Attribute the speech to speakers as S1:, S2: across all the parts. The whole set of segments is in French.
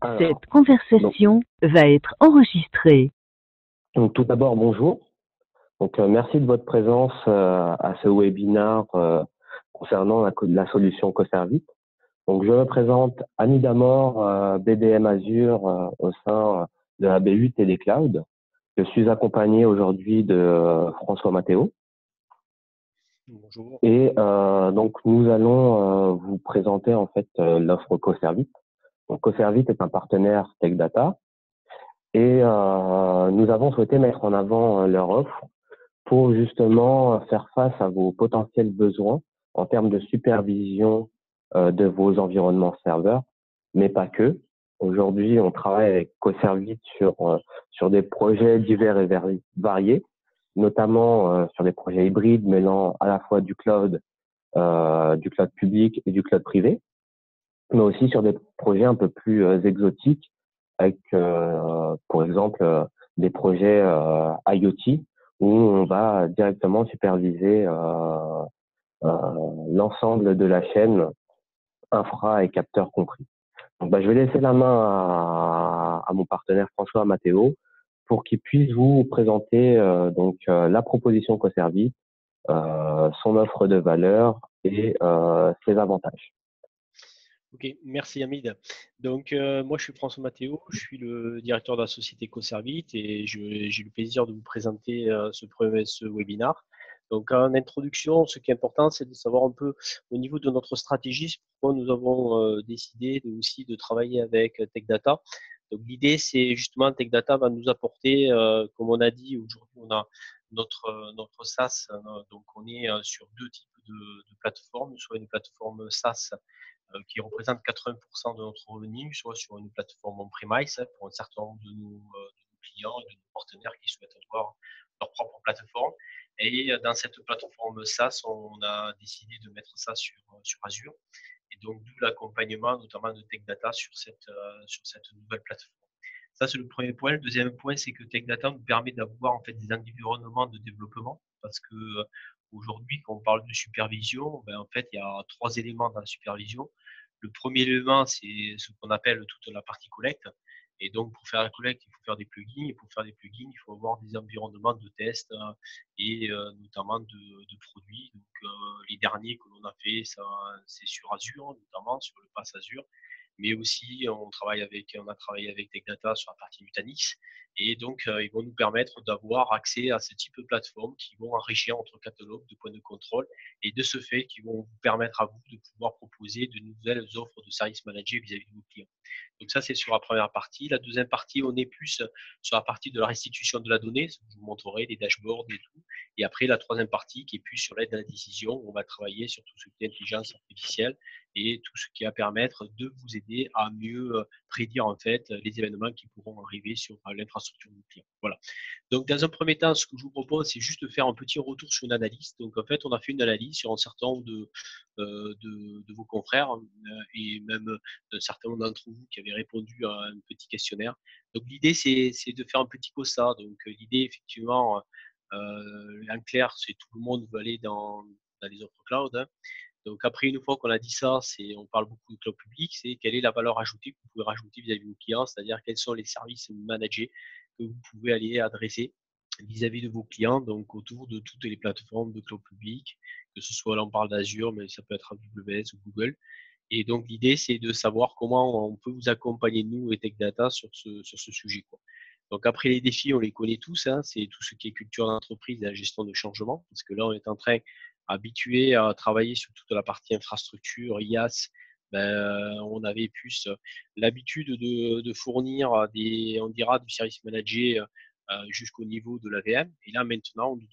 S1: Cette
S2: Alors, donc,
S1: conversation va être enregistrée.
S2: donc, tout d'abord, bonjour. Merci de votre présence à ce webinaire concernant la solution Coservit. Donc, je me présente Ami Damor, BDM Azure au sein de la BU Télécloud. Je suis accompagné aujourd'hui de François Mathéo.
S3: Bonjour.
S2: Et donc, nous allons vous présenter en fait l'offre Coservit. Donc, Coservit est un partenaire Tech Data et nous avons souhaité mettre en avant leur offre pour justement faire face à vos potentiels besoins en termes de supervision de vos environnements serveurs, mais pas que. Aujourd'hui, on travaille avec Coservit sur des projets divers et variés, notamment sur des projets hybrides mêlant à la fois du cloud public et du cloud privé, mais aussi sur des projets un peu plus exotiques, avec, pour exemple, des projets IoT où on va directement superviser l'ensemble de la chaîne, infra et capteurs compris. Donc, je vais laisser la main à mon partenaire François Mathéo pour qu'il puisse vous présenter la proposition Coservit, son offre de valeur et ses avantages.
S3: Ok, merci Hamid. Donc, moi, je suis François Mathéo, je suis le directeur de la société Coservit et j'ai le plaisir de vous présenter ce webinaire. Donc, en introduction, ce qui est important, c'est de savoir un peu au niveau de notre stratégie, pourquoi nous avons décidé aussi de travailler avec Tech Data. Donc, l'idée, c'est justement Tech Data va nous apporter, comme on a dit, aujourd'hui, on a notre SaaS. Donc, on est sur deux types de plateformes, soit une plateforme SaaS qui représente 80% de notre revenu, soit sur une plateforme on-premise pour un certain nombre de nos clients et de nos partenaires qui souhaitent avoir leur propre plateforme. Et dans cette plateforme SaaS, on a décidé de mettre ça sur Azure. Et donc, d'où l'accompagnement, notamment de Tech Data sur cette nouvelle plateforme. Ça, c'est le premier point. Le deuxième point, c'est que Tech Data nous permet d'avoir en fait des environnements de développement parce que aujourd'hui, quand on parle de supervision, en fait, il y a trois éléments dans la supervision. Le premier élément, c'est ce qu'on appelle toute la partie collecte. Et donc, pour faire la collecte, il faut faire des plugins. Et pour faire des plugins, il faut avoir des environnements de test et notamment de produits. Donc, les derniers que l'on a fait, c'est sur Azure, notamment sur le Pass Azure. Mais aussi, on a travaillé avec Tech Data sur la partie Nutanix. Et donc, ils vont nous permettre d'avoir accès à ce type de plateformes qui vont enrichir notre catalogue de points de contrôle et de ce fait, qui vont vous permettre à vous de pouvoir proposer de nouvelles offres de services managés vis-à-vis de vos clients. Donc ça, c'est sur la première partie. La deuxième partie, on est plus sur la partie de la restitution de la donnée. Je vous montrerai les dashboards et tout. Et après, la troisième partie qui est plus sur l'aide à la décision. On va travailler sur tout ce qui est intelligence artificielle et tout ce qui va permettre de vous aider à mieux prédire en fait les événements qui pourront arriver sur l'infrastructure du client. Voilà. Donc, dans un premier temps, ce que je vous propose, c'est juste de faire un petit retour sur une analyse. Donc, en fait, on a fait une analyse sur un certain nombre de vos confrères et même d'un certain nombre d'entre vous qui avaient répondu à un petit questionnaire. Donc, l'idée, c'est de faire un petit COSA. Donc, l'idée, effectivement, en clair, c'est tout le monde veut aller dans les offres cloud. Hein. Donc après, une fois qu'on a dit ça, on parle beaucoup de cloud public, c'est quelle est la valeur ajoutée que vous pouvez rajouter vis-à-vis de vos clients, c'est-à-dire quels sont les services managés que vous pouvez aller adresser vis-à-vis de vos clients, donc autour de toutes les plateformes de cloud public, que ce soit là on parle d'Azure, mais ça peut être AWS ou Google. Et donc l'idée, c'est de savoir comment on peut vous accompagner, nous et Tech Data, sur ce sujet, quoi. Donc après les défis, on les connaît tous, hein, c'est tout ce qui est culture d'entreprise et la gestion de changement, parce que là on est en train habitué à travailler sur toute la partie infrastructure, IaaS, on avait plus l'habitude de fournir on dira, du service manager jusqu'au niveau de la VM. Et là, maintenant, on nous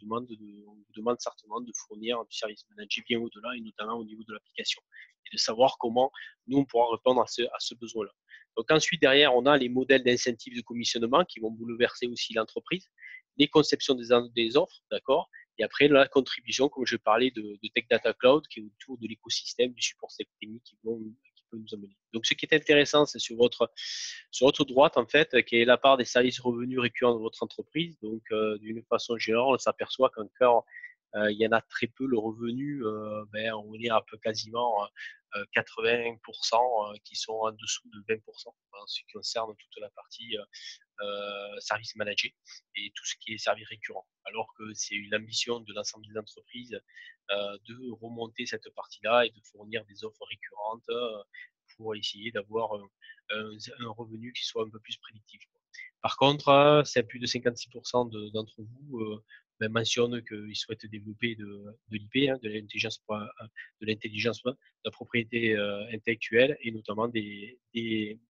S3: demande certainement de fournir du service manager bien au-delà, et notamment au niveau de l'application, et de savoir comment nous, on pourra répondre à ce besoin-là. Donc ensuite, derrière, on a les modèles d'incentives de commissionnement qui vont bouleverser aussi l'entreprise, les conceptions des offres, d'accord, et après, la contribution, comme je parlais de Tech Data Cloud, qui est autour de l'écosystème, du support technique qui peut nous amener. Donc, ce qui est intéressant, c'est sur votre droite, en fait, qui est la part des services revenus récurrents de votre entreprise. Donc, d'une façon générale, on s'aperçoit qu'encore, il y en a très peu le revenu, on est à peu quasiment 80% qui sont en dessous de 20% en ce qui concerne toute la partie service managé et tout ce qui est service récurrent. Alors que c'est une ambition de l'ensemble des entreprises de remonter cette partie-là et de fournir des offres récurrentes pour essayer d'avoir un revenu qui soit un peu plus prédictif. Par contre, c'est plus de 56% d'entre vous mentionnent qu'ils souhaitent développer de l'IP, hein, de l'intelligence, de la propriété intellectuelle et notamment des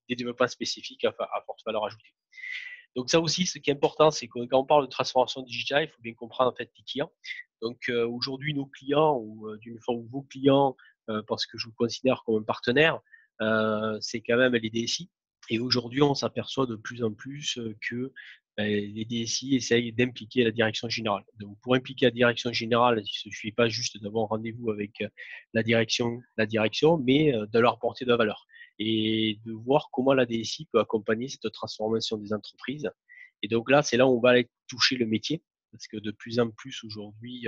S3: développements spécifiques à forte valeur ajoutée. Donc ça aussi, ce qui est important, c'est que quand on parle de transformation digitale, il faut bien comprendre en fait les clients. Donc aujourd'hui, nos clients ou d'une forme vos clients, parce que je vous considère comme un partenaire, c'est quand même les DSI. Et aujourd'hui, on s'aperçoit de plus en plus que les DSI essayent d'impliquer la direction générale. Donc pour impliquer la direction générale, il ne suffit pas juste d'avoir rendez-vous avec la direction, mais de leur apporter de la valeur et de voir comment la DSI peut accompagner cette transformation des entreprises. Et donc là, c'est là où on va aller toucher le métier, parce que de plus en plus aujourd'hui,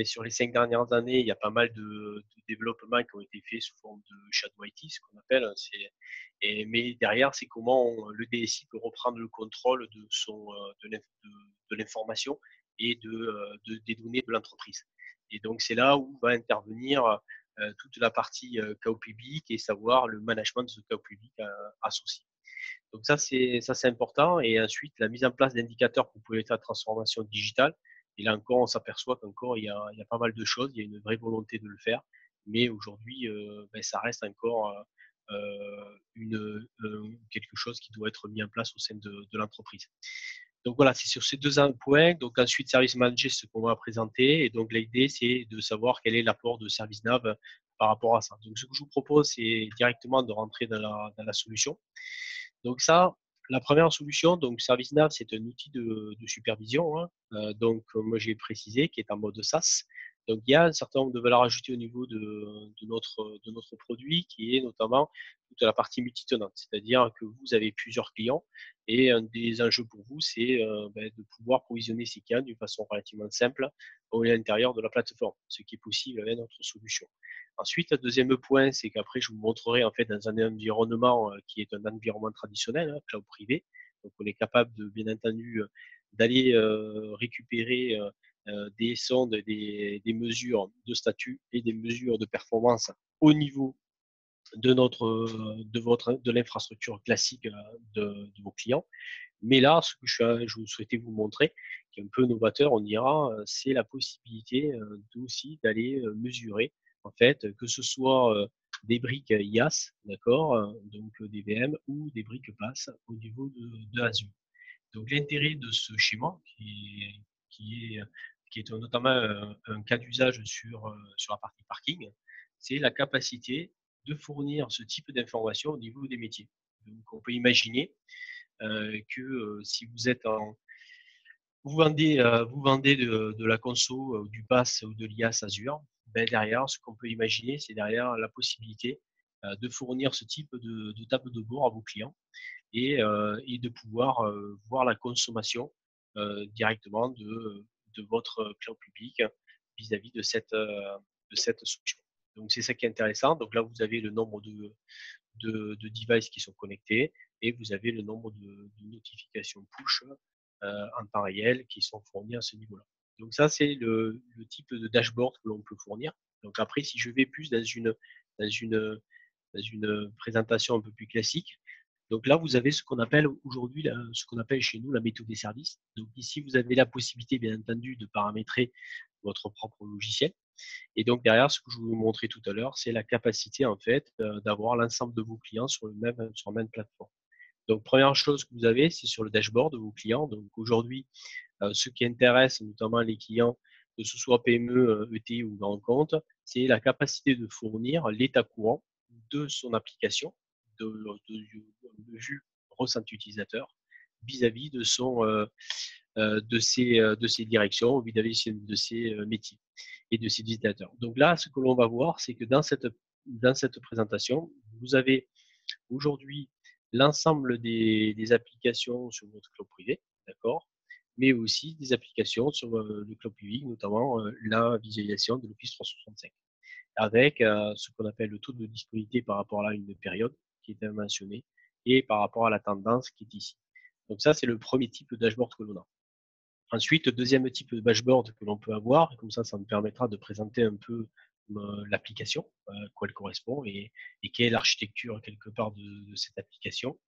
S3: sur les 5 dernières années, il y a pas mal de développements qui ont été faits sous forme de shadow IT, ce qu'on appelle. Mais derrière, c'est comment le DSI peut reprendre le contrôle de l'information et des données de l'entreprise. Et donc, c'est là où va intervenir toute la partie chaos public et savoir le management de ce chaos public associé. Donc ça, c'est important. Et ensuite, la mise en place d'indicateurs pour pouvoir faire la transformation digitale. Et là encore, on s'aperçoit qu'encore, il y a pas mal de choses. Il y a une vraie volonté de le faire. Mais aujourd'hui, ça reste encore quelque chose qui doit être mis en place au sein de l'entreprise. Donc voilà, c'est sur ces deux points. Donc ensuite, Service Manager, c'est ce qu'on va présenter. Et donc l'idée, c'est de savoir quel est l'apport de ServiceNav par rapport à ça. Donc ce que je vous propose, c'est directement de rentrer dans la solution. Donc ça, la première solution, donc ServiceNav, c'est un outil de supervision. Hein. Donc moi j'ai précisé qui est en mode SaaS. Donc il y a un certain nombre de valeurs ajoutées au niveau de notre produit, qui est notamment toute la partie multitenante, c'est-à-dire que vous avez plusieurs clients et un des enjeux pour vous, c'est de pouvoir provisionner ces clients d'une façon relativement simple à l'intérieur de la plateforme, ce qui est possible avec notre solution. Ensuite, le deuxième point, c'est qu'après, je vous montrerai en fait dans un environnement qui est un environnement traditionnel, hein, cloud privé. Donc, on est capable de, bien entendu, d'aller récupérer des sondes, des mesures de statut et des mesures de performance au niveau de l'infrastructure classique de vos clients. Mais là, ce que je souhaitais vous montrer, qui est un peu novateur, on dira, c'est la possibilité aussi d'aller mesurer, en fait, que ce soit des briques IaaS, d'accord, donc des VM ou des briques PaaS au niveau de Azure. Donc l'intérêt de ce schéma, qui est notamment un cas d'usage sur la partie parking, c'est la capacité de fournir ce type d'informations au niveau des métiers. Donc on peut imaginer que si vous êtes vous vendez de la conso, du PaaS ou de l'IaaS Azure, derrière, ce qu'on peut imaginer, c'est derrière la possibilité de fournir ce type de table de bord à vos clients et de pouvoir voir la consommation directement de votre cloud public vis-à-vis de cette solution. Donc c'est ça qui est intéressant. Donc là, vous avez le nombre de devices qui sont connectés et vous avez le nombre de notifications push en temps réel qui sont fournis à ce niveau-là. Donc ça, c'est le type de dashboard que l'on peut fournir. Donc après, si je vais plus dans une présentation un peu plus classique, donc là, vous avez ce qu'on appelle aujourd'hui, ce qu'on appelle chez nous la méthode des services. Donc ici, vous avez la possibilité, bien entendu, de paramétrer votre propre logiciel. Et donc derrière, ce que je vous montrais tout à l'heure, c'est la capacité en fait d'avoir l'ensemble de vos clients sur la même plateforme. Donc première chose que vous avez, c'est sur le dashboard de vos clients. Donc aujourd'hui, ce qui intéresse notamment les clients, que ce soit PME, ETI ou grand compte, c'est la capacité de fournir l'état courant de son application, de vue ressenti utilisateur vis-à-vis de ses directions, vis-à-vis de ses métiers et de ses utilisateurs. Donc là, ce que l'on va voir, c'est que dans cette présentation, vous avez aujourd'hui l'ensemble des applications sur votre cloud privé, d'accord, mais aussi des applications sur le cloud public, notamment la visualisation de l'Office 365, avec ce qu'on appelle le taux de disponibilité par rapport à une période qui est mentionné et par rapport à la tendance qui est ici. Donc ça, c'est le premier type de dashboard que l'on a. Ensuite, le deuxième type de dashboard que l'on peut avoir, et comme ça me permettra de présenter un peu l'application, à quoi elle correspond et quelle est l'architecture quelque part de cette application.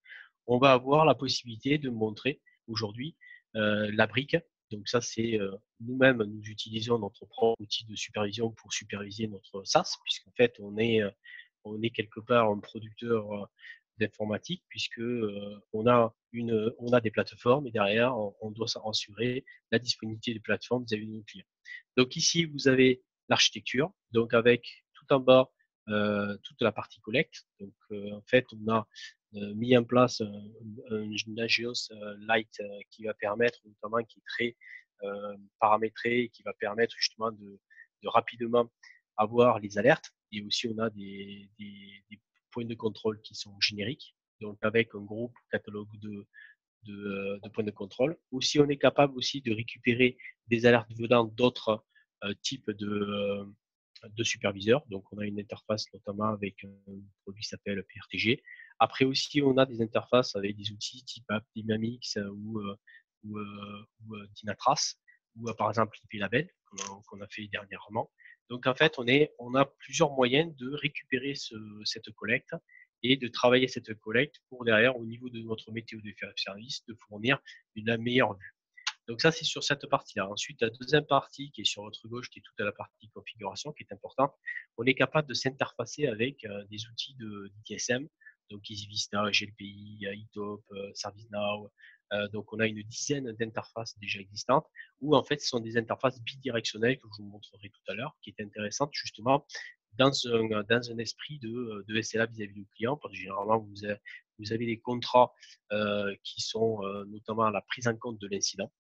S3: On va avoir la possibilité de montrer aujourd'hui la brique. Donc ça, c'est nous-mêmes, nous utilisons notre propre outil de supervision pour superviser notre SaaS, puisqu'en fait, on est quelque part un producteur d'informatique, puisque on a des plateformes et derrière, on doit assurer la disponibilité des plateformes vis-à-vis de nos clients. Donc ici, vous avez l'architecture, donc avec tout en bas toute la partie collecte. Donc en fait, on a mis en place un Nagios Lite qui va permettre, notamment qui est très paramétré, qui va permettre justement de rapidement avoir les alertes. Et aussi, on a des points de contrôle qui sont génériques, donc avec un groupe catalogue de points de contrôle. Aussi, on est capable aussi de récupérer des alertes venant d'autres types de superviseurs. Donc, on a une interface notamment avec un produit qui s'appelle PRTG. Après aussi, on a des interfaces avec des outils type AppDynamics ou Dynatrace ou par exemple IP Label qu'on a fait dernièrement. Donc, en fait, on a plusieurs moyens de récupérer cette collecte et de travailler cette collecte pour derrière, au niveau de notre météo de service, de fournir la meilleure vue. Donc ça, c'est sur cette partie-là. Ensuite, la deuxième partie qui est sur votre gauche, qui est toute la partie configuration, qui est importante, on est capable de s'interfacer avec des outils d'ITSM, donc EasyVista, GLPI, iTop, ServiceNow. Donc on a une dizaine d'interfaces déjà existantes, où en fait, ce sont des interfaces bidirectionnelles que je vous montrerai tout à l'heure, qui est intéressante justement dans un esprit de SLA vis-à-vis du client, parce que généralement, vous avez des contrats qui sont notamment à la prise en compte de l'incident.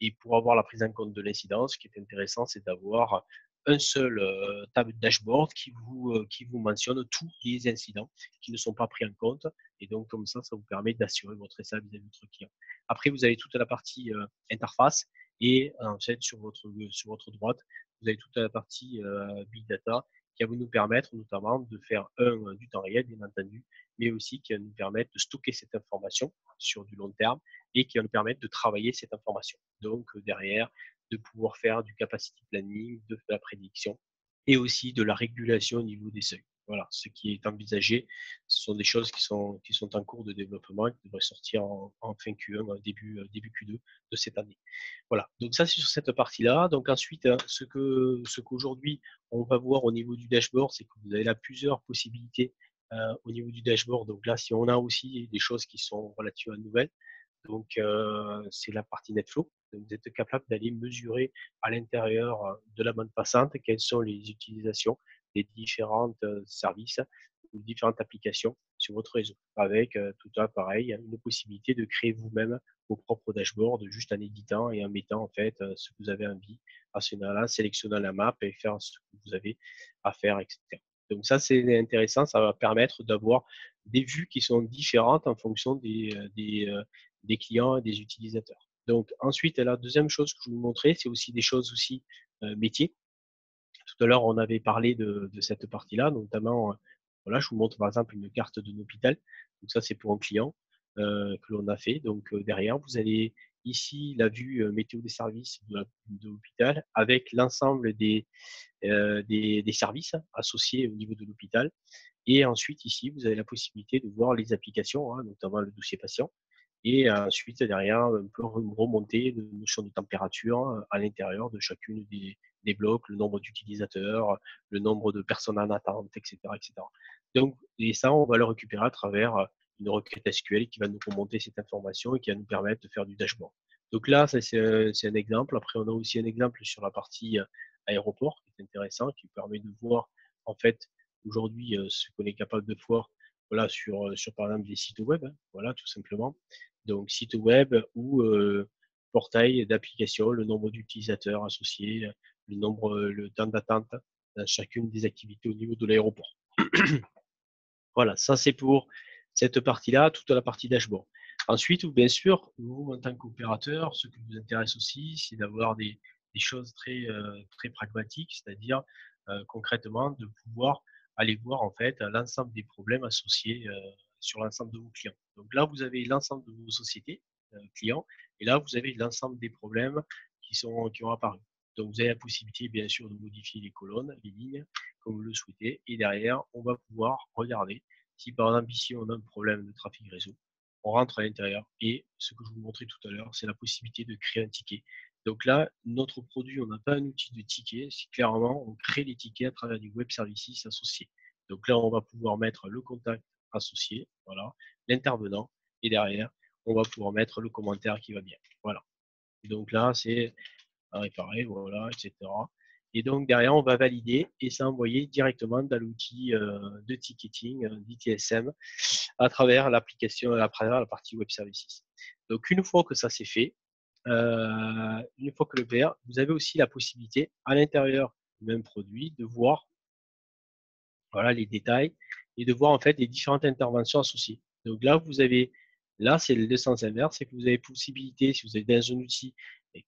S3: Et pour avoir la prise en compte de l'incident, ce qui est intéressant, c'est d'avoir un seul table dashboard qui vous mentionne tous les incidents qui ne sont pas pris en compte. Et donc, comme ça vous permet d'assurer votre SLA vis-à-vis de votre client. Après, vous avez toute la partie interface et en fait, sur votre droite, vous avez toute la partie Big Data qui va nous permettre notamment de faire du temps réel, bien entendu, mais aussi qui va nous permettre de stocker cette information sur du long terme et qui va nous permettre de travailler cette information. Donc, derrière, de pouvoir faire du capacity planning, de la prédiction et aussi de la régulation au niveau des seuils. Voilà, ce qui est envisagé, ce sont des choses qui sont en cours de développement et qui devraient sortir en fin Q1, début Q2 de cette année. Voilà, donc ça c'est sur cette partie-là. Donc ensuite, ce qu'aujourd'hui on va voir au niveau du dashboard, c'est que vous avez là plusieurs possibilités au niveau du dashboard. Donc là, si on a aussi des choses qui sont relatives à nouvelles, donc c'est la partie NetFlow. Donc, vous êtes capable d'aller mesurer à l'intérieur de la bande passante quelles sont les utilisations des différents services ou différentes applications sur votre réseau. Avec tout un pareil, une possibilité de créer vous-même vos propres dashboards juste en éditant et en mettant en fait ce que vous avez envie à ce moment-là, sélectionnant la map et faire ce que vous avez à faire, etc. Donc ça, c'est intéressant, ça va permettre d'avoir des vues qui sont différentes en fonction des clients et des utilisateurs. Donc ensuite, la deuxième chose que je vais vous montrer, c'est aussi des choses aussi métiers. Tout à l'heure, on avait parlé de cette partie-là, notamment, voilà, je vous montre par exemple une carte d'un hôpital. Donc ça, c'est pour un client que l'on a fait. Donc derrière, vous avez ici la vue météo des services de l'hôpital avec l'ensemble des services associés au niveau de l'hôpital. Et ensuite, ici, vous avez la possibilité de voir les applications, hein, notamment le dossier patient. Et ensuite, derrière, on peut remonter une notion de température à l'intérieur de chacune des blocs, le nombre d'utilisateurs, le nombre de personnes en attente, etc., etc. Donc, et ça, on va le récupérer à travers une requête SQL qui va nous remonter cette information et qui va nous permettre de faire du dashboard. Donc là, ça, c'est un exemple. Après, on a aussi un exemple sur la partie aéroport qui est intéressant, qui permet de voir, en fait, aujourd'hui, ce qu'on est capable de voir voilà, sur par exemple des sites web, hein, voilà, tout simplement. Donc, site web ou portail d'application, le nombre d'utilisateurs associés, le temps d'attente dans chacune des activités au niveau de l'aéroport. Voilà, ça c'est pour cette partie-là, toute la partie dashboard. Ensuite, bien sûr, vous, en tant qu'opérateur, ce qui vous intéresse aussi, c'est d'avoir des choses très pragmatiques, c'est-à-dire concrètement de pouvoir aller voir en fait l'ensemble des problèmes associés sur l'ensemble de vos clients. Donc là, vous avez l'ensemble de vos sociétés clients, et là, vous avez l'ensemble des problèmes qui ont apparu. Donc, vous avez la possibilité, bien sûr, de modifier les colonnes, les lignes, comme vous le souhaitez. Et derrière, on va pouvoir regarder si, par exemple, ici, on a un problème de trafic réseau. On rentre à l'intérieur et ce que je vous montrais tout à l'heure, c'est la possibilité de créer un ticket. Donc là, notre produit, on n'a pas un outil de ticket. C'est clairement, on crée les tickets à travers du web services associés. Donc là, on va pouvoir mettre le contact associé, voilà, l'intervenant, et derrière, on va pouvoir mettre le commentaire qui va bien. Voilà. Donc là, c'est à réparer, voilà, etc. Et donc derrière, on va valider et c'est envoyé directement dans l'outil de ticketing d'ITSM à travers l'application, à travers la partie Web Services. Donc une fois que ça c'est fait, une fois que le PR, vous avez aussi la possibilité à l'intérieur du même produit de voir voilà, les détails et de voir en fait les différentes interventions associées. Donc là, c'est le sens inverse, c'est que vous avez possibilité, si vous êtes dans un outil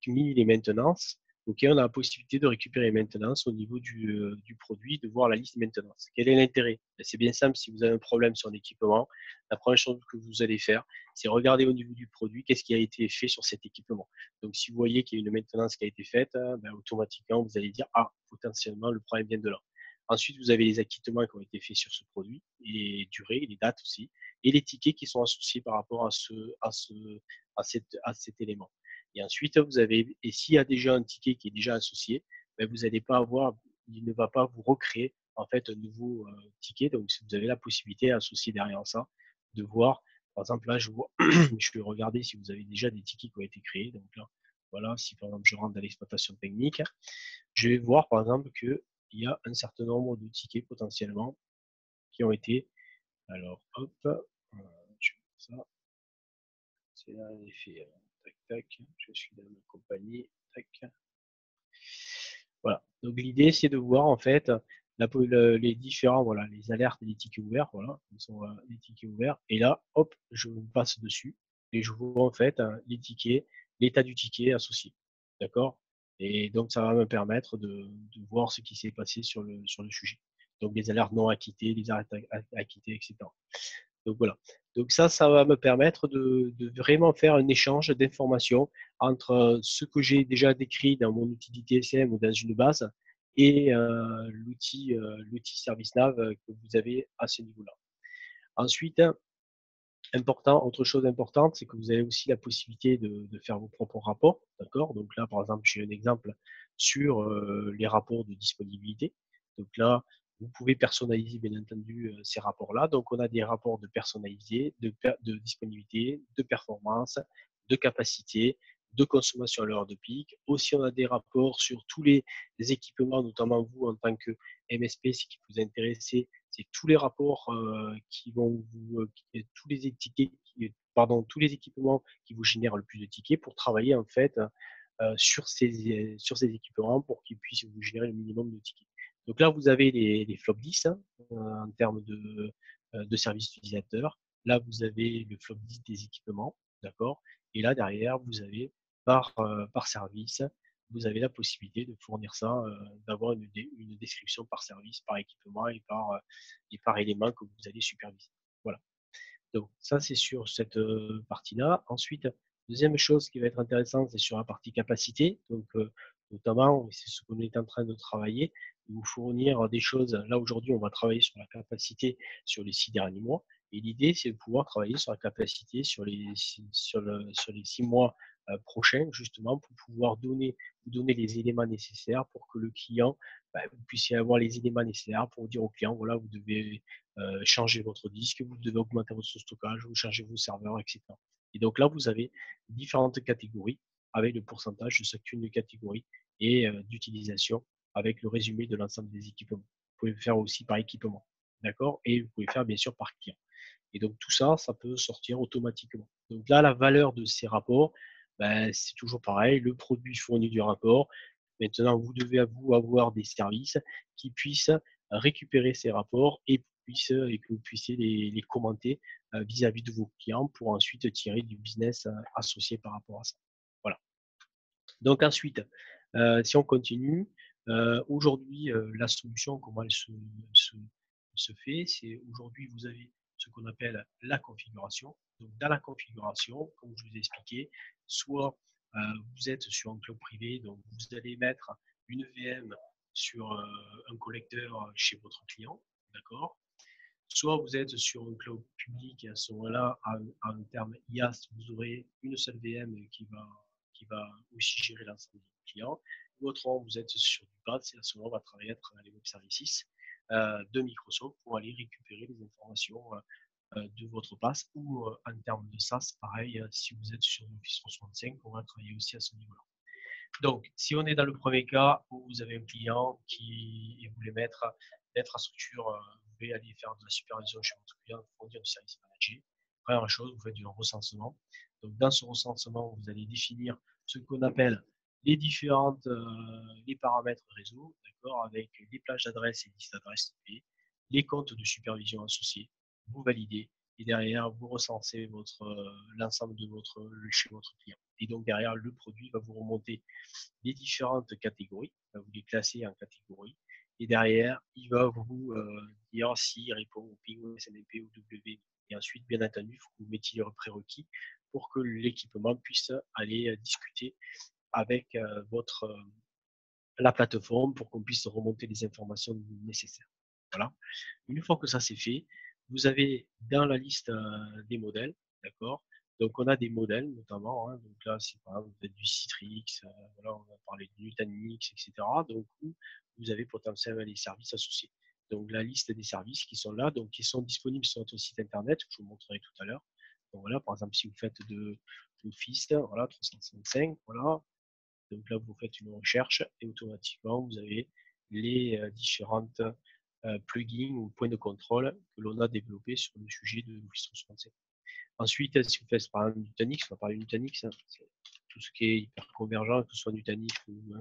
S3: qui mini les maintenances, ok, on a la possibilité de récupérer les maintenances au niveau du produit, de voir la liste de maintenance. Quel est l'intérêt? C'est bien simple, si vous avez un problème sur un équipement, la première chose que vous allez faire, c'est regarder au niveau du produit qu'est-ce qui a été fait sur cet équipement. Donc si vous voyez qu'il y a une maintenance qui a été faite, automatiquement, vous allez dire, ah, potentiellement, le problème vient de là. Ensuite, vous avez les acquittements qui ont été faits sur ce produit, et les durées, les dates aussi, et les tickets qui sont associés par rapport à cet élément. Et ensuite, et s'il y a déjà un ticket qui est déjà associé, vous n'allez pas avoir, il ne va pas vous recréer en fait un nouveau ticket. Donc, si vous avez la possibilité associée derrière ça, de voir, par exemple, là, je vais regarder si vous avez déjà des tickets qui ont été créés. Donc là, voilà, si par exemple je rentre dans l'exploitation technique, je vais voir par exemple que il y a un certain nombre de tickets potentiellement qui ont été. Alors, hop, je fais ça. C'est là l'effet. Tac, tac. Je suis dans ma compagnie. Tac. Voilà. Donc, l'idée, c'est de voir en fait les différents, voilà, les alertes et les tickets ouverts. Voilà, ce sont les tickets ouverts. Et là, hop, je passe dessus et je vois en fait les tickets, l'état du ticket associé. D'accord? Et donc, ça va me permettre de voir ce qui s'est passé sur le sujet. Donc, les alertes non acquittées, les alertes acquittées, etc. Donc, voilà. Donc, ça va me permettre de vraiment faire un échange d'informations entre ce que j'ai déjà décrit dans mon outil d'ITSM ou dans une base et l'outil ServiceNav que vous avez à ce niveau-là. Ensuite, autre chose importante, c'est que vous avez aussi la possibilité de faire vos propres rapports. D'accord? Donc là, par exemple, j'ai un exemple sur les rapports de disponibilité. Donc là, vous pouvez personnaliser, bien entendu, ces rapports-là. Donc, on a des rapports de personnalisés, de disponibilité, de performance, de capacité, de consommation à l'heure de pic. Aussi, on a des rapports sur tous les équipements, notamment vous, en tant que MSP, ce qui vous intéresse, c'est tous les rapports qui vont tous les tickets, tous les équipements qui vous génèrent le plus de tickets pour travailler en fait sur ces équipements pour qu'ils puissent vous générer le minimum de tickets. Donc là, vous avez les flop 10 en termes de services utilisateurs. Là, vous avez le flop 10 des équipements, d'accord? Et là, derrière, vous avez par service, vous avez la possibilité de fournir ça, d'avoir une description par service, par équipement et par élément que vous allez superviser. Voilà. Donc ça, c'est sur cette partie-là. Ensuite, deuxième chose qui va être intéressante, c'est sur la partie capacité. Donc, notamment, c'est ce qu'on est en train de travailler, de vous fournir des choses. Là, aujourd'hui, on va travailler sur la capacité sur les 6 derniers mois. Et l'idée, c'est de pouvoir travailler sur la capacité sur les 6 mois prochains, justement, pour pouvoir vous donner les éléments nécessaires pour que le client, vous puissiez avoir les éléments nécessaires pour dire au client, voilà, vous devez changer votre disque, vous devez augmenter votre stockage, vous changez vos serveurs, etc. Et donc là, vous avez différentes catégories avec le pourcentage de chacune catégorie et d'utilisation avec le résumé de l'ensemble des équipements. Vous pouvez le faire aussi par équipement, d'accord? Et vous pouvez le faire bien sûr par client. Et donc tout ça, ça peut sortir automatiquement. Donc là, la valeur de ces rapports, c'est toujours pareil, le produit fournit du rapport. Maintenant, vous devez avoir des services qui puissent récupérer ces rapports et que vous puissiez les commenter vis-à-vis de vos clients pour ensuite tirer du business associé par rapport à ça. Voilà. Donc ensuite, si on continue, aujourd'hui, la solution, comment elle se fait, c'est aujourd'hui, vous avez ce qu'on appelle la configuration. Donc dans la configuration, comme je vous ai expliqué, soit vous êtes sur un cloud privé, donc vous allez mettre une VM sur un collecteur chez votre client, d'accord? Soit vous êtes sur un cloud public et à ce moment-là, à un terme IaaS, vous aurez une seule VM qui va aussi gérer l'ensemble des clients. Ou autrement, vous êtes sur du PaaS et à ce moment-là, on va travailler à travers les web services de Microsoft pour aller récupérer les informations de votre PaaS ou en termes de SaaS, pareil, si vous êtes sur Office 365, on va travailler aussi à ce niveau-là. Donc, si on est dans le premier cas où vous avez un client qui voulait mettre l'infrastructure, vous voulez aller faire de la supervision chez votre client, fournir du service managé. Première chose, vous faites du recensement. Donc, dans ce recensement, vous allez définir ce qu'on appelle les paramètres réseau, d'accord, avec les plages d'adresses et listes d'adresses IP, les comptes de supervision associés. Vous validez et derrière, vous recensez l'ensemble chez votre client. Et donc, derrière, le produit va vous remonter les différentes catégories, va vous les classer en catégories. Et derrière, il va vous dire s'il répond au PIN, au SNMP, ou W. Et ensuite, bien entendu, il faut que vous mettiez le prérequis pour que l'équipement puisse aller discuter avec la plateforme pour qu'on puisse remonter les informations nécessaires. Voilà. Une fois que ça c'est fait, vous avez dans la liste des modèles, d'accord? Donc on a des modèles notamment, hein, donc là c'est par exemple du Citrix, voilà, on a parlé de Nutanix, etc. Donc vous avez potentiellement les services associés. Donc la liste des services qui sont là, donc qui sont disponibles sur notre site internet, que je vous montrerai tout à l'heure. Donc voilà, par exemple si vous faites de l'Office, voilà, 365, voilà, donc là, vous faites une recherche et automatiquement, vous avez les différentes plugins ou points de contrôle que l'on a développés sur le sujet de Office 365. Ensuite, si vous faites par exemple Nutanix, on va parler de Nutanix, hein, tout ce qui est hyper convergent, que ce soit Nutanix ou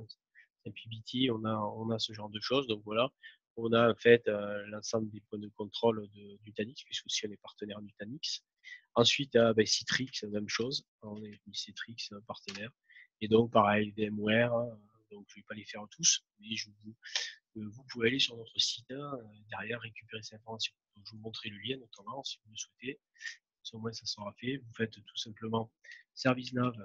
S3: MPBT, on a ce genre de choses. Donc voilà, on a en fait l'ensemble des points de contrôle de Nutanix, puisque aussi on est partenaire Nutanix. Ensuite, Citrix, même chose, on est Citrix partenaire. Et donc, pareil, VMware, donc je ne vais pas les faire tous, mais vous pouvez aller sur notre site, derrière récupérer ces informations. Donc, je vous montrerai le lien notamment si vous le souhaitez. Au moins, ça sera fait. Vous faites tout simplement ServiceNav.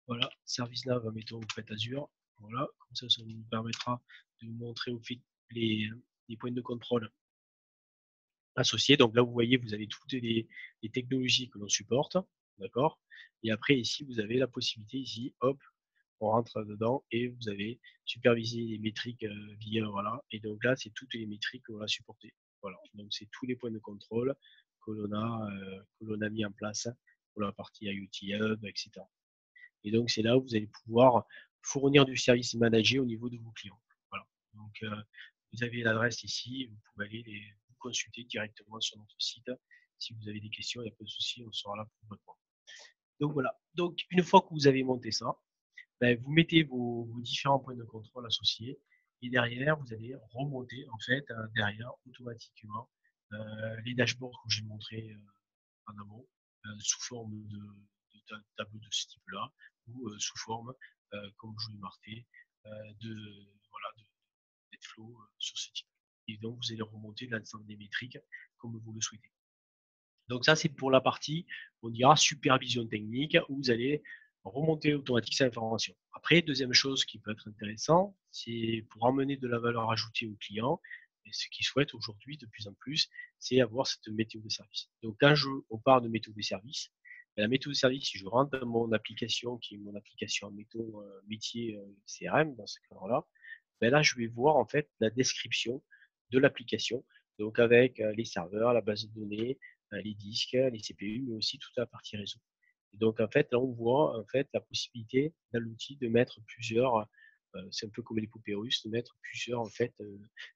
S3: Voilà, ServiceNav, mettons, vous faites Azure. Voilà, comme ça vous permettra de vous montrer au fil les points de contrôle associés. Donc là, vous voyez, vous avez toutes les technologies que l'on supporte. D'accord. Et après, ici, vous avez la possibilité, ici, hop, on rentre dedans et vous avez supervisé les métriques via, voilà. Et donc là, c'est toutes les métriques que l'on a supportées. Voilà. Donc c'est tous les points de contrôle que l'on a mis en place pour la partie IoT Hub, etc. Et donc c'est là où vous allez pouvoir fournir du service managé au niveau de vos clients. Voilà. Donc vous avez l'adresse ici, vous pouvez aller vous consulter directement sur notre site. Si vous avez des questions, il n'y a pas de souci, on sera là pour vous répondre. Donc voilà. Donc une fois que vous avez monté ça, vous mettez vos différents points de contrôle associés et derrière, vous allez remonter en fait derrière automatiquement les dashboards que j'ai montré en amont sous forme de tableau de ce type-là ou sous forme, comme je vous l'ai marqué, de NetFlow sur ce type. Et donc, vous allez remonter l'ensemble des métriques comme vous le souhaitez. Donc ça, c'est pour la partie, on dira, supervision technique, où vous allez remonter automatiquement cette information. Après, deuxième chose qui peut être intéressant, c'est pour emmener de la valeur ajoutée aux clients, et ce qu'ils souhaitent aujourd'hui de plus en plus, c'est avoir cette météo de service. Donc quand on parle de météo de service, la météo de service, si je rentre dans mon application, qui est mon application métier CRM, dans ce cadre-là, là, je vais voir en fait la description de l'application, donc avec les serveurs, la base de données, les disques, les CPU, mais aussi toute la partie réseau. Et donc en fait, là on voit en fait la possibilité dans l'outil de mettre plusieurs, c'est un peu comme les poupées russes, de mettre plusieurs en fait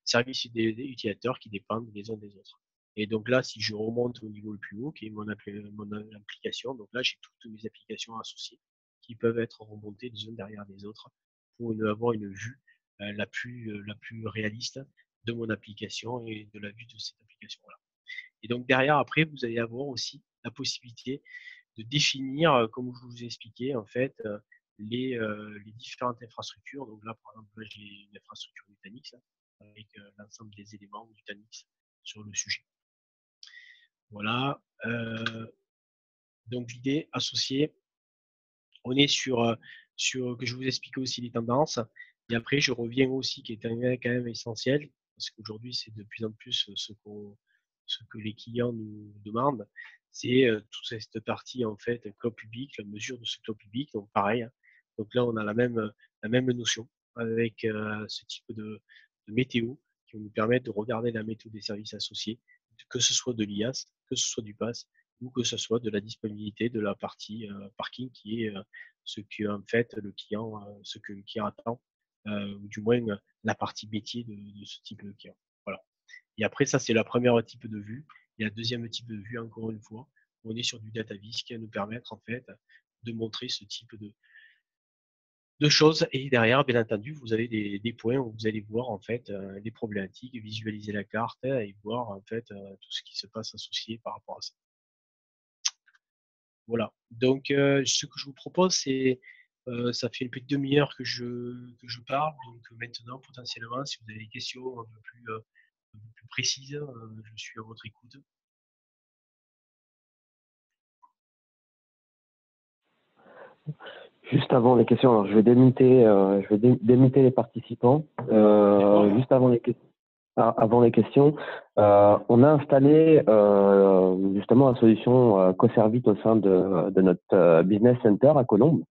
S3: services des utilisateurs qui dépendent les uns des autres. Et donc là, si je remonte au niveau le plus haut, qui est mon application, donc là j'ai toutes mes applications associées qui peuvent être remontées les unes derrière les autres pour avoir une vue la plus réaliste de mon application et de la vue de cette application-là. Et donc derrière, après, vous allez avoir aussi la possibilité de définir, comme je vous ai expliqué, en fait, les différentes infrastructures. Donc là, par exemple, là, j'ai une infrastructure Nutanix, hein, avec l'ensemble des éléments Nutanix sur le sujet. Voilà. Donc l'idée associée, on est sur que je vous explique aussi les tendances. Et après, je reviens aussi, qui est quand même essentiel, parce qu'aujourd'hui, c'est de plus en plus ce que les clients nous demandent, c'est toute cette partie, en fait, cloud public, la mesure de ce cloud public. Donc, pareil, hein. Donc là, on a la même notion avec ce type de météo qui va nous permettre de regarder la météo des services associés, que ce soit de l'IaaS, que ce soit du PaaS, ou que ce soit de la disponibilité de la partie parking qui est ce que en fait le client, ce que le client attend, ou du moins la partie métier de ce type de client. Voilà. Et après, ça, c'est la première type de vue. Et la deuxième type de vue, encore une fois, on est sur du data vis qui va nous permettre en fait de montrer ce type de choses. Et derrière, bien entendu, vous avez des points où vous allez voir en fait les problématiques, visualiser la carte et voir en fait tout ce qui se passe associé par rapport à ça. Voilà. Donc, ce que je vous propose, c'est, ça fait une petite demi-heure que je parle. Donc, maintenant, potentiellement, si vous avez des questions un peu plus précises, je suis à votre écoute.
S2: Juste avant les questions, alors je vais démuter les participants. Juste avant les questions, on a installé justement la solution Coservit au sein de notre business center à Colombes.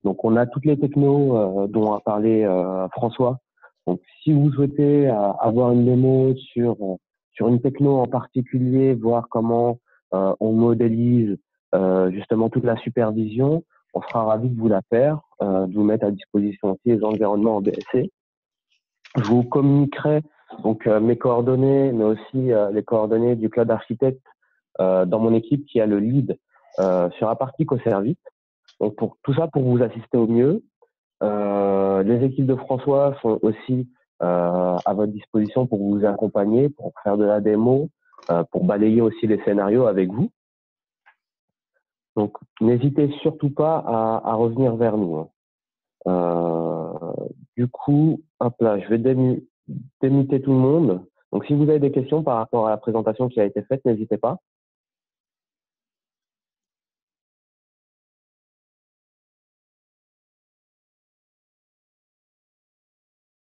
S2: Donc, on a toutes les technos dont a parlé François. Donc, si vous souhaitez avoir une démo sur une techno en particulier, voir comment on modélise justement toute la supervision, on sera ravi de vous la faire, de vous mettre à disposition aussi les environnements en BSC. Je vous communiquerai donc mes coordonnées, mais aussi les coordonnées du cloud architecte dans mon équipe qui a le lead sur la partie Coservit. Donc pour tout ça, pour vous assister au mieux. Les équipes de François sont aussi à votre disposition pour vous accompagner, pour faire de la démo, pour balayer aussi les scénarios avec vous. Donc n'hésitez surtout pas à revenir vers nous. Du coup, hop là, je vais démuter tout le monde. Donc si vous avez des questions par rapport à la présentation qui a été faite, n'hésitez pas.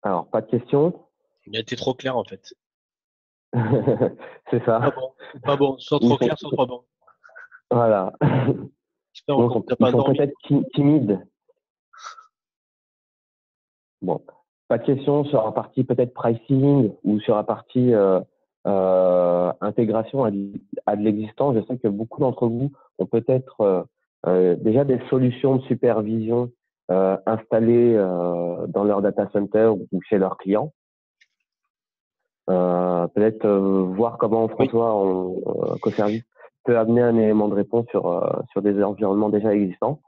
S2: Alors, pas de questions.
S3: Il a été trop clair, en fait.
S2: C'est
S3: Pas
S2: ça.
S3: bon. Pas bon. Soit
S2: Ils
S3: trop
S2: sont,
S3: clair, soit pas bon.
S2: voilà.
S3: J'espère
S2: Donc,
S3: qu'on t'a pas
S2: ils sont
S3: endormi.
S2: peut-être timides. Bon, pas de questions sur la partie peut-être pricing ou sur la partie intégration à de l'existant. Je sais que beaucoup d'entre vous ont peut-être déjà des solutions de supervision installées dans leur data center ou chez leurs clients. Peut-être voir comment
S3: Oui.
S2: François, Coservice, peut amener un élément de réponse sur des environnements déjà existants.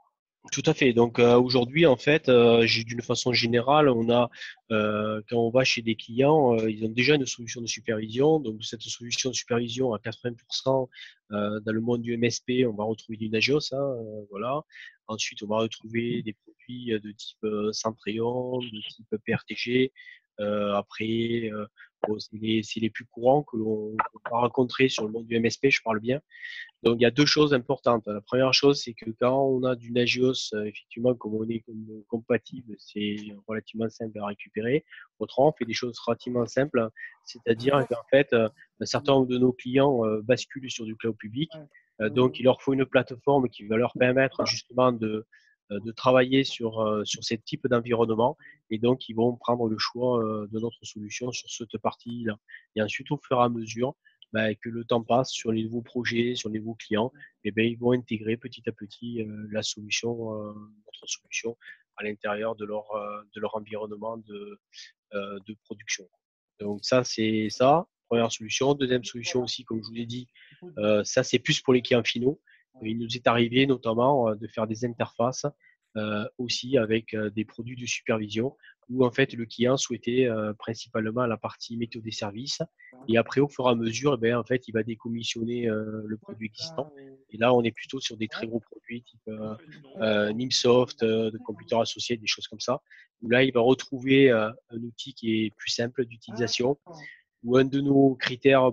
S3: Tout à fait. Donc aujourd'hui, en fait, d'une façon générale, on a quand on va chez des clients, ils ont déjà une solution de supervision. Donc cette solution de supervision à 80% dans le monde du MSP, on va retrouver du Nagios, hein, voilà. Ensuite, on va retrouver des produits de type Centrion, de type PRTG. Après, bon, c'est les plus courants que l'on va rencontrer sur le monde du MSP, je parle bien. Donc, il y a deux choses importantes. La première chose, c'est que quand on a du Nagios, effectivement, comme on est compatible, c'est relativement simple à récupérer. Autrement, on fait des choses relativement simples, c'est-à-dire qu'en fait, un certain nombre de nos clients basculent sur du cloud public. Donc, il leur faut une plateforme qui va leur permettre justement de travailler sur ce type d'environnement. Et donc, ils vont prendre le choix de notre solution sur cette partie-là. Et ensuite, au fur et à mesure, que le temps passe sur les nouveaux projets, sur les nouveaux clients, et ils vont intégrer petit à petit la solution, notre solution à l'intérieur de leur environnement de production. Donc ça, c'est ça, première solution. Deuxième solution aussi, comme je vous l'ai dit, ça c'est plus pour les clients finaux. Il nous est arrivé notamment de faire des interfaces aussi avec des produits de supervision où en fait le client souhaitait principalement la partie méthode des services et après au fur et à mesure eh bien, en fait il va décommissionner le produit existant et là on est plutôt sur des très gros produits type Nimsoft, de Computer Associates, des choses comme ça où là il va retrouver un outil qui est plus simple d'utilisation où un de nos critères,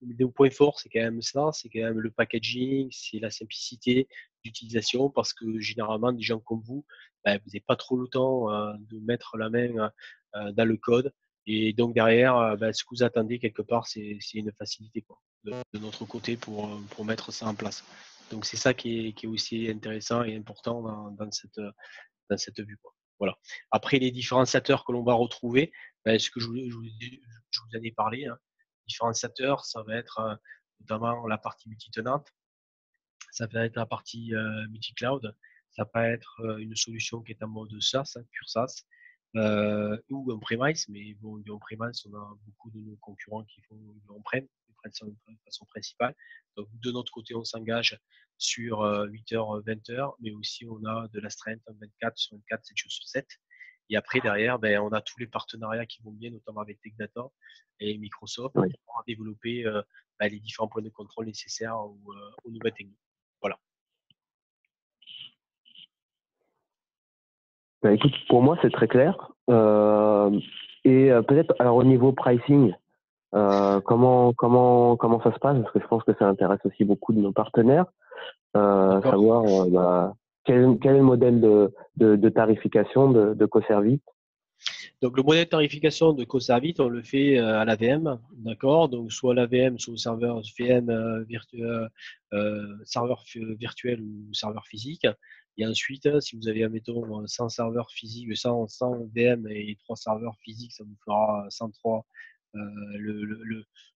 S3: nos points forts, c'est quand même ça, c'est quand même le packaging, c'est la simplicité d'utilisation, parce que généralement, des gens comme vous, ben, vous n'avez pas trop le temps de mettre la main dans le code. Et donc derrière, ben, ce que vous attendez quelque part, c'est une facilité quoi, de notre côté pour mettre ça en place. Donc c'est ça qui est aussi intéressant et important dans cette vue. Quoi. Voilà. Après, les différenciateurs que l'on va retrouver, ben, ce que je vous en ai parlé, hein, différenciateurs, ça va être notamment la partie multitenante, ça va être la partie multi-cloud, ça peut être une solution qui est en mode SaaS, hein, pure SaaS, ou on-premise, mais bon, du on-premise, on a beaucoup de nos concurrents qui font du on-prem de façon principale. Donc, de notre côté, on s'engage sur 8 heures, 20 heures, mais aussi on a de l'astreinte 24 sur 24, 7 jours sur 7. Et après, derrière, ben, on a tous les partenariats qui vont bien, notamment avec Tech Data et Microsoft,
S2: Oui.
S3: pour développer ben, les différents points de contrôle nécessaires aux nouvelles techniques. Voilà.
S2: Bah, écoute, pour moi, c'est très clair. Peut-être, alors au niveau pricing, comment ça se passe? Parce que je pense que ça intéresse aussi beaucoup de nos partenaires. Savoir quel est le modèle de tarification de Coservice.
S3: Donc, le modèle de tarification de CoServit, on le fait à l'AVM, d'accord? Donc, soit à l'AVM, soit au serveur VM serveur virtuel ou serveur physique. Et ensuite, si vous avez, admettons, 100 serveurs physiques, 100 VM et 3 serveurs physiques, ça vous fera 103.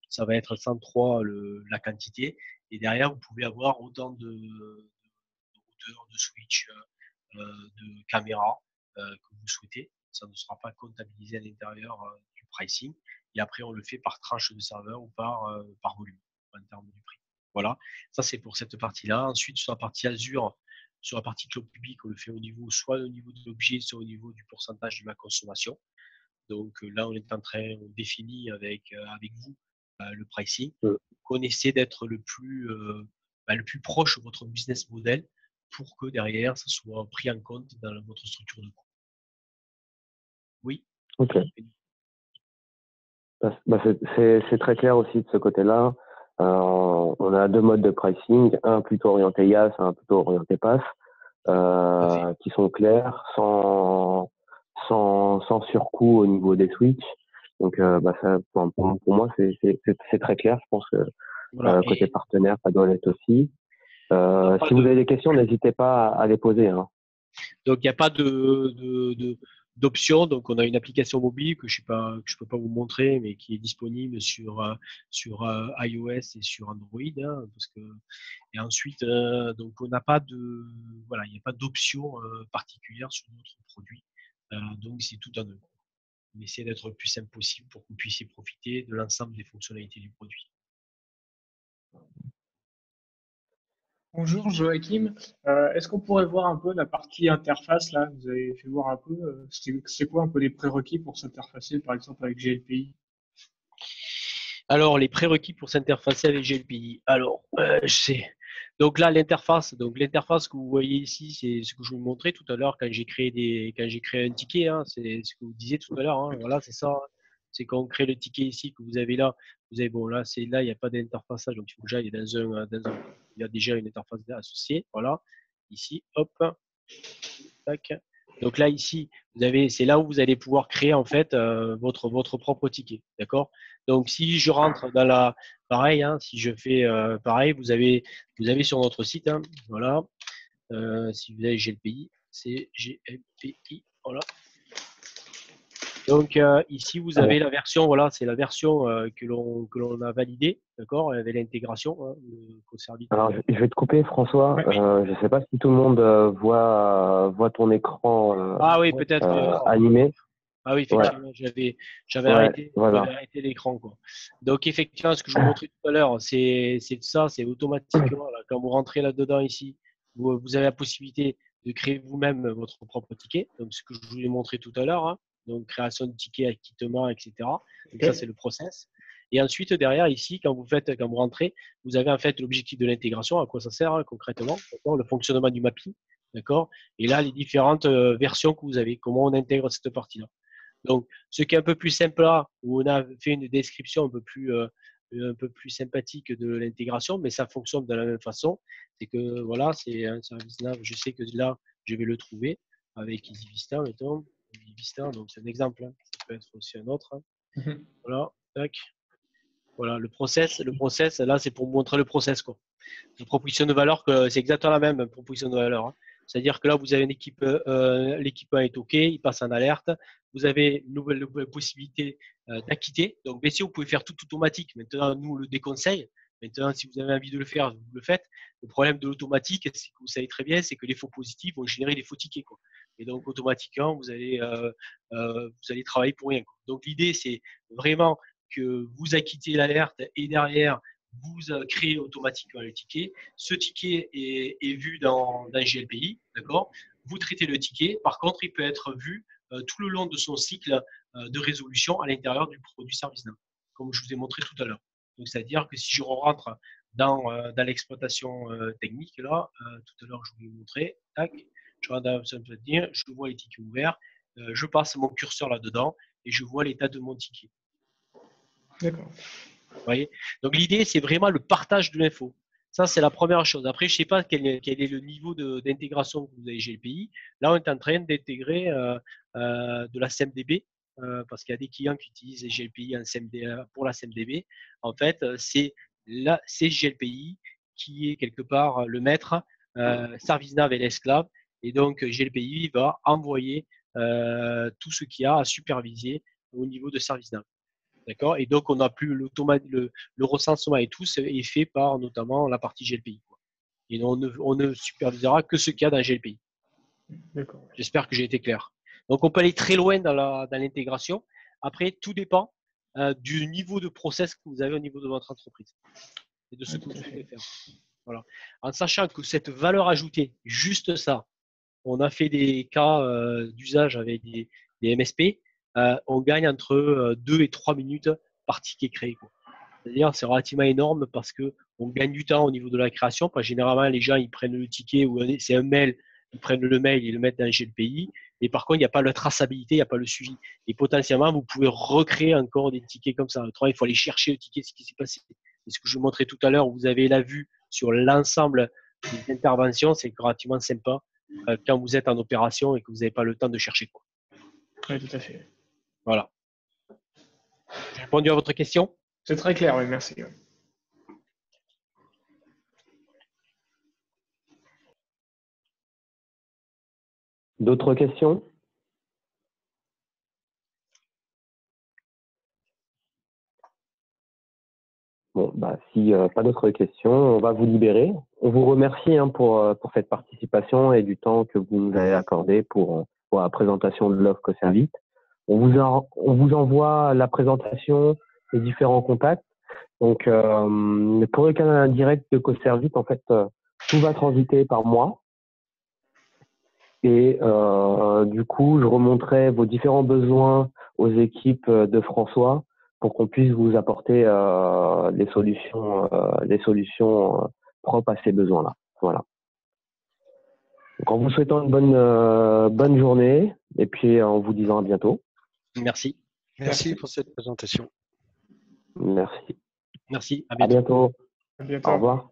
S3: Ça va être 103 la quantité. Et derrière, vous pouvez avoir autant de routeurs, de switch, de caméras que vous souhaitez. Ça ne sera pas comptabilisé à l'intérieur du pricing. Et après, on le fait par tranche de serveur ou par volume en termes du prix. Voilà, ça c'est pour cette partie-là. Ensuite, sur la partie Azure, sur la partie cloud public, on le fait au niveau, soit au niveau de l'objet, soit au niveau du pourcentage de ma consommation. Donc là, on est en train, on définit avec vous le pricing. On essaie d'être le plus proche de votre business model pour que derrière, ça soit pris en compte dans votre structure de coût. Oui.
S2: Ok. C'est très clair aussi de ce côté-là. On a deux modes de pricing, un plutôt orienté IaaS, un plutôt orienté PaaS, qui sont clairs, sans surcoût au niveau des switches. Donc, pour moi, c'est très clair. Je pense que
S3: voilà.
S2: côté partenaire, ça doit l'être aussi. Si vous avez des questions, n'hésitez pas à les poser. Hein.
S3: Donc, il n'y a pas d'option. Donc, on a une application mobile que je ne peux pas vous montrer, mais qui est disponible sur iOS et sur Android. Hein, et ensuite, donc, on n'a pas voilà, il n'y a pas d'option particulière sur notre produit. Donc, c'est tout en un. On essaie d'être le plus simple possible pour que vous puissiez profiter de l'ensemble des fonctionnalités du produit.
S4: Bonjour Joachim, est-ce qu'on pourrait voir un peu la partie interface là? Vous avez fait voir un peu, c'est quoi un peu les prérequis pour s'interfacer par exemple avec GLPI?
S3: Alors, les prérequis pour s'interfacer avec GLPI. Alors, donc là, l'interface que vous voyez ici, c'est ce que je vous montrais tout à l'heure quand j'ai créé un ticket. Hein, c'est ce que vous disiez tout à l'heure. Hein, voilà, c'est ça. C'est quand on crée le ticket ici que vous avez là. Vous avez là, il n'y a pas d'interfaçage, donc il faut que j'aille il y a déjà une interface associée. Voilà, ici, hop, tac. Donc là, ici, c'est là où vous allez pouvoir créer en fait votre propre ticket, d'accord? Donc si je rentre dans pareil, hein, si je fais pareil, vous avez sur notre site, hein, voilà, si vous avez GLPI, c'est GLPI, voilà. Donc ici, vous avez la version, voilà, c'est la version que l'on a validée, d'accord, avec l'intégration hein, Coservit.
S2: Alors, je vais te couper, François. Je ne sais pas si tout le monde voit ton écran
S3: Ah oui, peut-être.
S2: animé.
S3: Ah oui, effectivement, j'avais arrêté l'écran, quoi. Donc effectivement, ce que je vous montrais tout à l'heure, c'est ça, c'est automatiquement là, quand vous rentrez là-dedans ici, vous avez la possibilité de créer vous-même votre propre ticket. Donc, ce que je vous ai montré tout à l'heure, hein. Donc, création de ticket, acquittement, etc. Donc, ça, c'est le process. Et ensuite, derrière, ici, quand vous rentrez, vous avez en fait l'objectif de l'intégration, à quoi ça sert concrètement, le fonctionnement du mapping, d'accord. Et là, les différentes versions que vous avez, comment on intègre cette partie-là. Donc, ce qui est un peu plus simple là, où on a fait une description un peu plus sympathique de l'intégration, mais ça fonctionne de la même façon. C'est que voilà, c'est un service nav. Je sais que là, je vais le trouver avec EasyVista, mettons. EasyVista, donc c'est un exemple. Hein. Ça peut être aussi un autre. Hein. Voilà, tac. Voilà, le process, là, c'est pour vous montrer le process, quoi. La proposition de valeur, c'est exactement la même proposition de valeur. Hein. C'est-à-dire que là, vous avez une équipe, l'équipe 1 est OK, il passe en alerte. Vous avez une nouvelle possibilité d'acquitter. Donc, bien sûr, vous pouvez faire tout automatique. Maintenant, nous, on le déconseille. Maintenant, si vous avez envie de le faire, vous le faites. Le problème de l'automatique, c'est que vous savez très bien, c'est que les faux positifs vont générer des faux tickets, quoi. Et donc, automatiquement, vous allez travailler pour rien, quoi. Donc, l'idée, c'est vraiment que vous acquittez l'alerte et derrière, vous créez automatiquement le ticket. Ce ticket est vu dans GLPI, d'accord. Vous traitez le ticket. Par contre, il peut être vu tout le long de son cycle de résolution à l'intérieur du produit ServiceNow, comme je vous ai montré tout à l'heure. Donc, c'est-à-dire que si je rentre dans l'exploitation technique, là, tout à l'heure, je vous l'ai montré, tac, je rentre dans l'option de dire, je vois les tickets ouverts, je passe mon curseur là-dedans et je vois l'état de mon ticket.
S4: D'accord.
S3: Vous voyez. Donc, l'idée, c'est vraiment le partage de l'info. Ça, c'est la première chose. Après, je ne sais pas quel est le niveau d'intégration que vous avez GLPI. Là, on est en train d'intégrer de la CMDB parce qu'il y a des clients qui utilisent GLPI en pour la CMDB. En fait, c'est GLPI qui est quelque part le maître. ServiceNav est l'esclave. Et donc, GLPI va envoyer tout ce qu'il y a à superviser au niveau de ServiceNav. D'accord. Et donc, on n'a plus le recensement et tout est fait par notamment la partie GLPI, quoi. Et on ne supervisera que ce qu'il y a dans GLPI.
S4: D'accord.
S3: J'espère que j'ai été clair. Donc, on peut aller très loin dans l'intégration. Après, tout dépend du niveau de process que vous avez au niveau de votre entreprise et de ce que vous souhaitez faire. Voilà. En sachant que cette valeur ajoutée, juste ça, on a fait des cas d'usage avec des MSP. On gagne entre 2 et 3 minutes par ticket créé. C'est-à-dire, c'est relativement énorme parce qu'on gagne du temps au niveau de la création. Parce que généralement, les gens, ils prennent le ticket ou c'est un mail, ils prennent le mail, ils le mettent dans GLPI. Et par contre, il n'y a pas la traçabilité, il n'y a pas le suivi. Et potentiellement, vous pouvez recréer encore des tickets comme ça. Autrement, il faut aller chercher le ticket, ce qui s'est passé. Et ce que je vous montrais tout à l'heure, vous avez la vue sur l'ensemble des interventions, c'est relativement sympa quand vous êtes en opération et que vous n'avez pas le temps de chercher, quoi.
S4: Oui, tout à fait.
S3: Voilà. J'ai répondu à votre question?
S4: C'est très clair, oui, merci.
S2: D'autres questions? Bon, si pas d'autres questions, on va vous libérer. On vous remercie pour cette participation et du temps que vous nous avez accordé pour la présentation de l'offre CoServit. On vous envoie la présentation, les différents contacts. Donc, pour le canal direct de CoServit, en fait, tout va transiter par moi. Et du coup, je remonterai vos différents besoins aux équipes de François pour qu'on puisse vous apporter les solutions propres à ces besoins-là. Voilà. Donc, en vous souhaitant une bonne journée et puis en vous disant à bientôt.
S3: Merci.
S5: Merci pour cette présentation.
S2: Merci.
S3: Merci.
S2: À bientôt.
S4: À bientôt.
S2: Au revoir.